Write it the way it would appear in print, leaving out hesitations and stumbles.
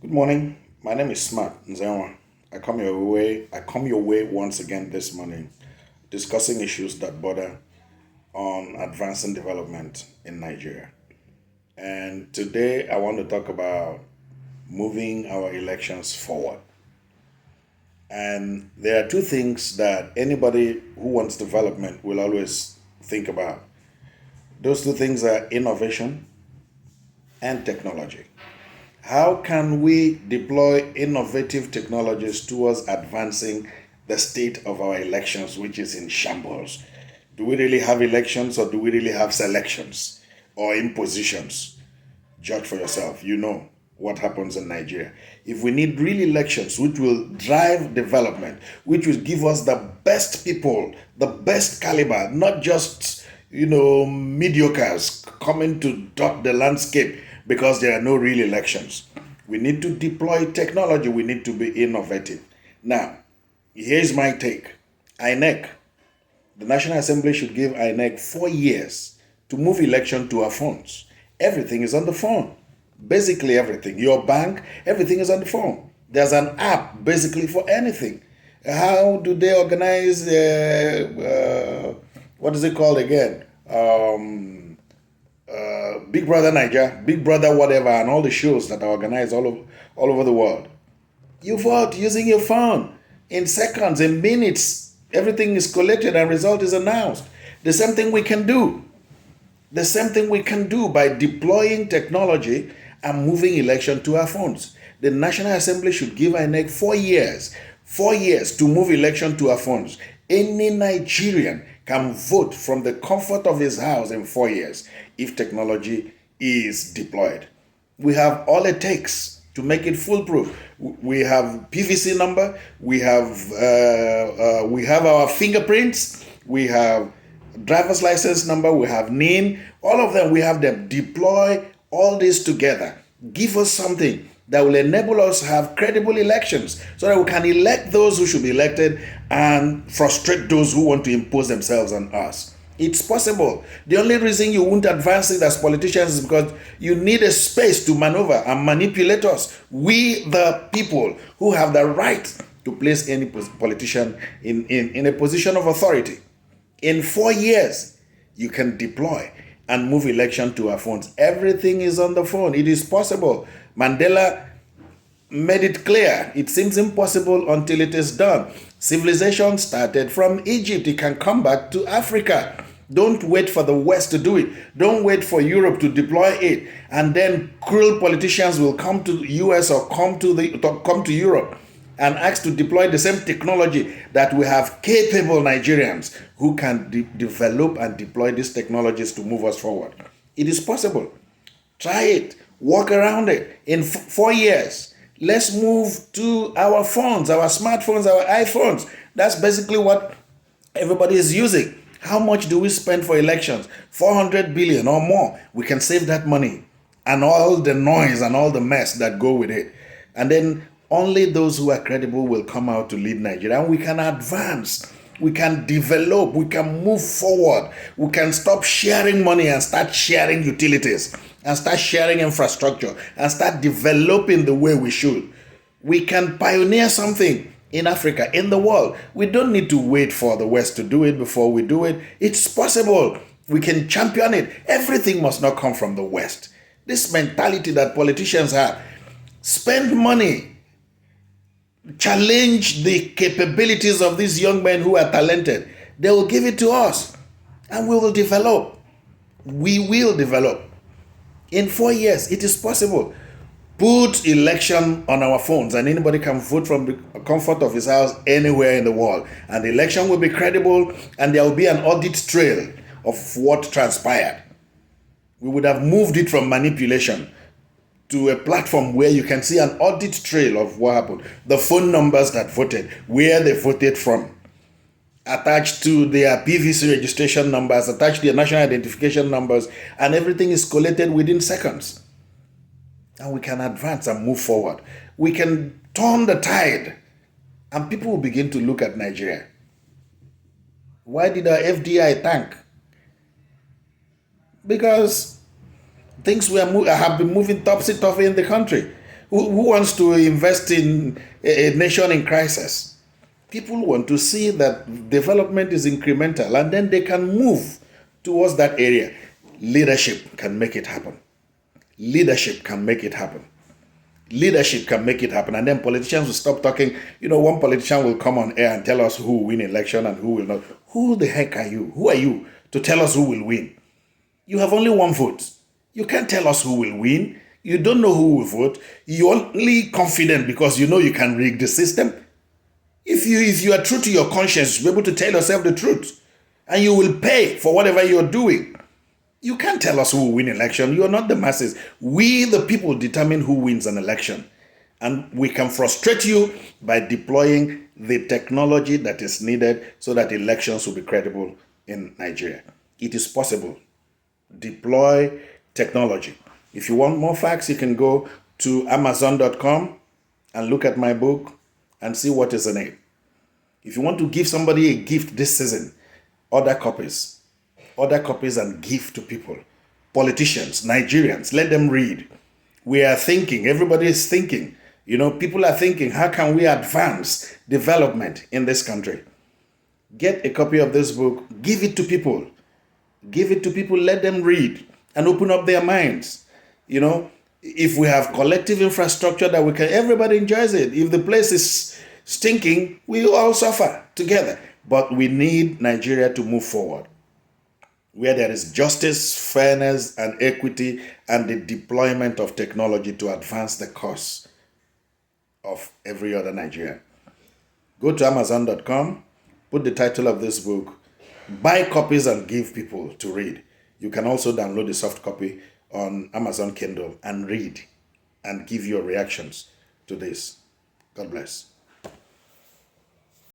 Good morning. My name is Smart Nzewa. I come your way once again this morning, discussing issues that border on advancing development in Nigeria. And today I want to talk about moving our elections forward. And there are two things that anybody who wants development will always think about. Those two things are innovation and technology. How can we deploy innovative technologies towards advancing the state of our elections, which is in shambles? Do we really have elections or do we really have selections or impositions? Judge for yourself. You know what happens in Nigeria. If we need real elections, which will drive development, which will give us the best people, the best caliber, not just mediocres coming to dot the landscape because there are no real elections. We need to deploy technology. We need to be innovative. Now, here's my take. INEC, the National Assembly should give INEC 4 years to move election to our phones. Everything is on the phone. Basically everything. Your bank, everything is on the phone. There's an app basically for anything. How do they organize, what is it called again? Big Brother Niger, Big Brother whatever, and all the shows that are organized all over the world. You vote using your phone. In seconds, in minutes, everything is collected and result is announced. The same thing we can do. The same thing we can do by deploying technology and moving election to our phones. The National Assembly should give INEC 4 years to move election to our phones. Any Nigerian can vote from the comfort of his house in 4 years if technology is deployed. We have all it takes to make it foolproof. We have PVC number, we have our fingerprints, we have driver's license number, we have NIN, all of them, we have them. Deploy all this together. Give us something that will enable us to have credible elections so that we can elect those who should be elected and frustrate those who want to impose themselves on us. It's possible. The only reason you won't advance it as politicians is because you need a space to maneuver and manipulate us. We, the people, who have the right to place any politician in a position of authority. In 4 years, you can deploy and move election to our phones. Everything is on the phone. It is possible. Mandela made it clear. It seems impossible until it is done. Civilization started from Egypt. It can come back to Africa. Don't wait for the West to do it. Don't wait for Europe to deploy it. And then cruel politicians will come to the US or come to Europe and ask to deploy the same technology that we have capable Nigerians who can develop and deploy these technologies to move us forward. It is possible. Try it. Walk around it. In 4 years, let's move to our phones, our smartphones, our iPhones. That's basically what everybody is using. How much do we spend for elections? 400 billion or more. We can save that money and all the noise and all the mess that go with it. And then only those who are credible will come out to lead Nigeria. And we can advance. We can develop. We can move forward. We can stop sharing money and start sharing utilities and start sharing infrastructure and start developing the way we should. We can pioneer something in Africa, in the world. We don't need to wait for the West to do it before we do it. It's possible. We can champion it. Everything must not come from the West. This mentality that politicians have, spend money, challenge the capabilities of these young men who are talented. They will give it to us and we will develop. We will develop. In 4 years, it is possible. Put election on our phones and anybody can vote from the comfort of his house anywhere in the world. And the election will be credible and there will be an audit trail of what transpired. We would have moved it from manipulation to a platform where you can see an audit trail of what happened. The phone numbers that voted, where they voted from, attached to their PVC registration numbers, attached to their national identification numbers, and everything is collated within seconds. And we can advance and move forward. We can turn the tide and people will begin to look at Nigeria. Why did our FDI tank? Because things have been moving topsy-turvy in the country. Who wants to invest in a nation in crisis? People want to see that development is incremental and then they can move towards that area. Leadership can make it happen. Leadership can make it happen. Leadership can make it happen. And then politicians will stop talking. One politician will come on air and tell us who will win election and who will not. Who the heck are you? Who are you to tell us who will win? You have only one vote. You can't tell us who will win. You don't know who will vote. You're only confident because you know you can rig the system. If you are true to your conscience, you'll be able to tell yourself the truth. And you will pay for whatever you're doing. You can't tell us who will win election. You're not the masses. We, the people, determine who wins an election. And we can frustrate you by deploying the technology that is needed so that elections will be credible in Nigeria. It is possible. Deploy technology. If you want more facts, you can go to Amazon.com and look at my book and see what is in it. If you want to give somebody a gift this season, order copies and give to people. Politicians, Nigerians, let them read. We are thinking, everybody is thinking. People are thinking, how can we advance development in this country? Get a copy of this book, give it to people. Give it to people, let them read and open up their minds. If we have collective infrastructure that everybody enjoys it. If the place is stinking, we all suffer together. But we need Nigeria to move forward, where there is justice, fairness, and equity, and the deployment of technology to advance the cause of every other Nigerian. Go to Amazon.com, put the title of this book, buy copies and give people to read. You can also download the soft copy on Amazon Kindle and read and give your reactions to this. God bless.